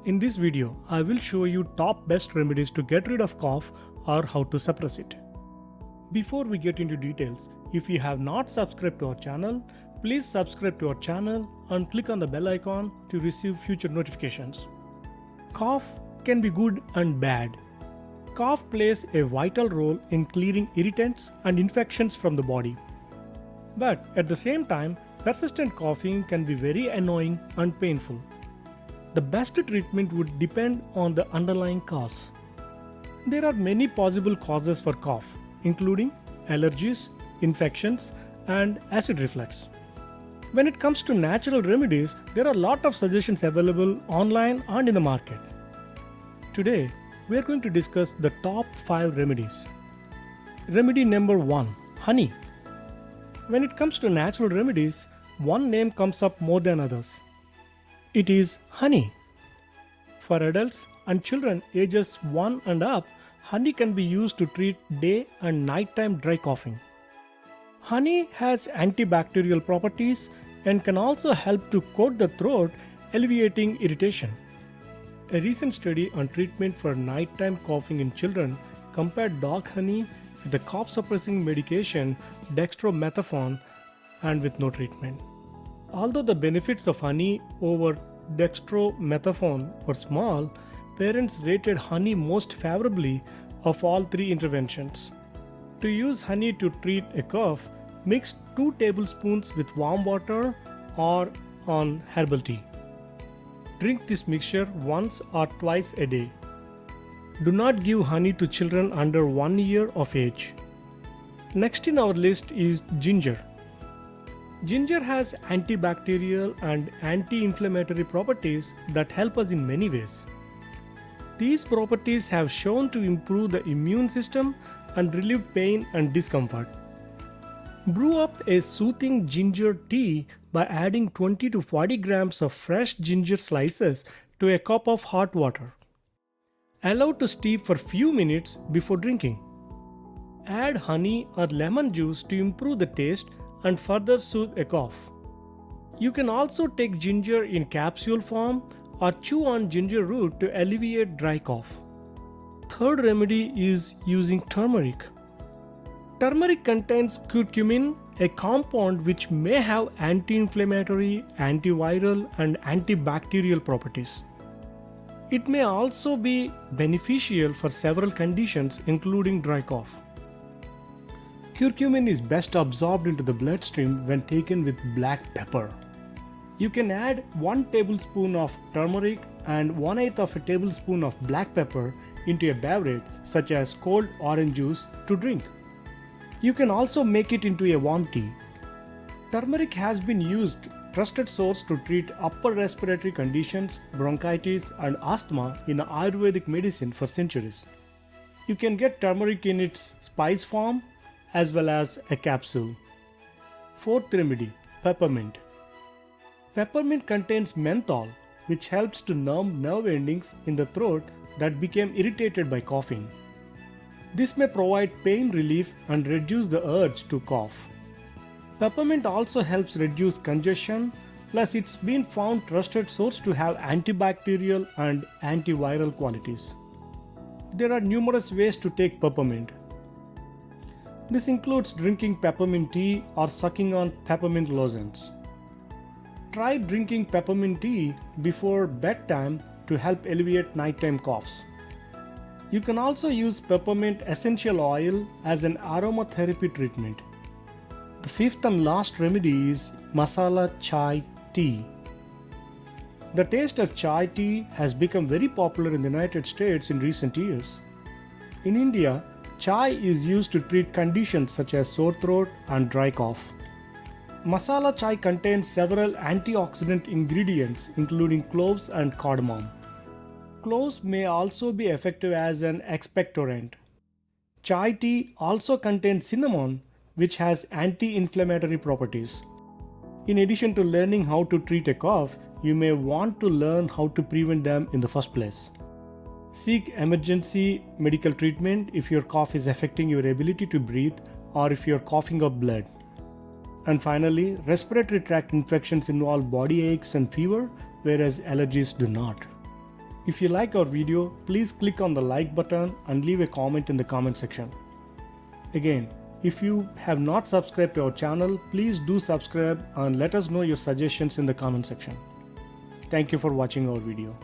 In this video, I will show you top best remedies to get rid of cough or how to suppress it. Before we get into details, if you have not subscribed to our channel, please subscribe to our channel and click on the bell icon to receive future notifications. Cough can be good and bad. Cough plays a vital role in clearing irritants and infections from the body. But at the same time, persistent coughing can be very annoying and painful. The best treatment would depend on the underlying cause. There are many possible causes for cough, including allergies, infections, and acid reflux. When it comes to natural remedies, there are a lot of suggestions available online and in the market. Today, we are going to discuss the top 5 remedies. Remedy number 1, honey. When it comes to natural remedies, one name comes up more than others. It is honey. For adults and children ages 1 and up, honey can be used to treat day and nighttime dry coughing. Honey has antibacterial properties and can also help to coat the throat, alleviating irritation. A recent study on treatment for nighttime coughing in children compared dog honey with the cough suppressing medication dextromethasone and with no treatment. Although the benefits of honey over dextromethasone were small, parents rated honey most favorably of all 3 interventions. To use honey to treat a cough, mix 2 tablespoons with warm water or on herbal tea. Drink this mixture once or twice a day. Do not give honey to children under 1 year of age. Next in our list is ginger. Ginger has antibacterial and anti-inflammatory properties that help us in many ways. These properties have shown to improve the immune system and relieve pain and discomfort. Brew up a soothing ginger tea by adding 20 to 40 grams of fresh ginger slices to a cup of hot water. Allow to steep for few minutes before drinking. Add honey or lemon juice to improve the taste and further soothe a cough. You can also take ginger in capsule form or chew on ginger root to alleviate dry cough. Third remedy is using turmeric. Turmeric contains curcumin, a compound which may have anti-inflammatory, antiviral, and antibacterial properties. It may also be beneficial for several conditions including dry cough. Curcumin is best absorbed into the bloodstream when taken with black pepper. You can add 1 tablespoon of turmeric and 1/8 of a tablespoon of black pepper into a beverage such as cold orange juice to drink. You can also make it into a warm tea. Turmeric has been used trusted source to treat upper respiratory conditions, bronchitis and asthma in Ayurvedic medicine for centuries. You can get turmeric in its spice form as well as a capsule. Fourth remedy, peppermint. Peppermint contains menthol, which helps to numb nerve endings in the throat that became irritated by coughing. This may provide pain relief and reduce the urge to cough. Peppermint also helps reduce congestion, plus it's been found trusted source to have antibacterial and antiviral qualities. There are numerous ways to take peppermint. This includes drinking peppermint tea or sucking on peppermint lozenges. Try drinking peppermint tea before bedtime to help alleviate nighttime coughs. You can also use peppermint essential oil as an aromatherapy treatment. The fifth and last remedy is masala chai tea. The taste of chai tea has become very popular in the United States in recent years. In India, chai is used to treat conditions such as sore throat and dry cough. Masala chai contains several antioxidant ingredients including cloves and cardamom. Cloves may also be effective as an expectorant. Chai tea also contains cinnamon, which has anti-inflammatory properties. In addition to learning how to treat a cough, you may want to learn how to prevent them in the first place. Seek emergency medical treatment if your cough is affecting your ability to breathe or if you're coughing up blood. And finally, respiratory tract infections involve body aches and fever, whereas allergies do not. If you like our video, please click on the like button and leave a comment in the comment section. Again, if you have not subscribed to our channel, please do subscribe and let us know your suggestions in the comment section. Thank you for watching our video.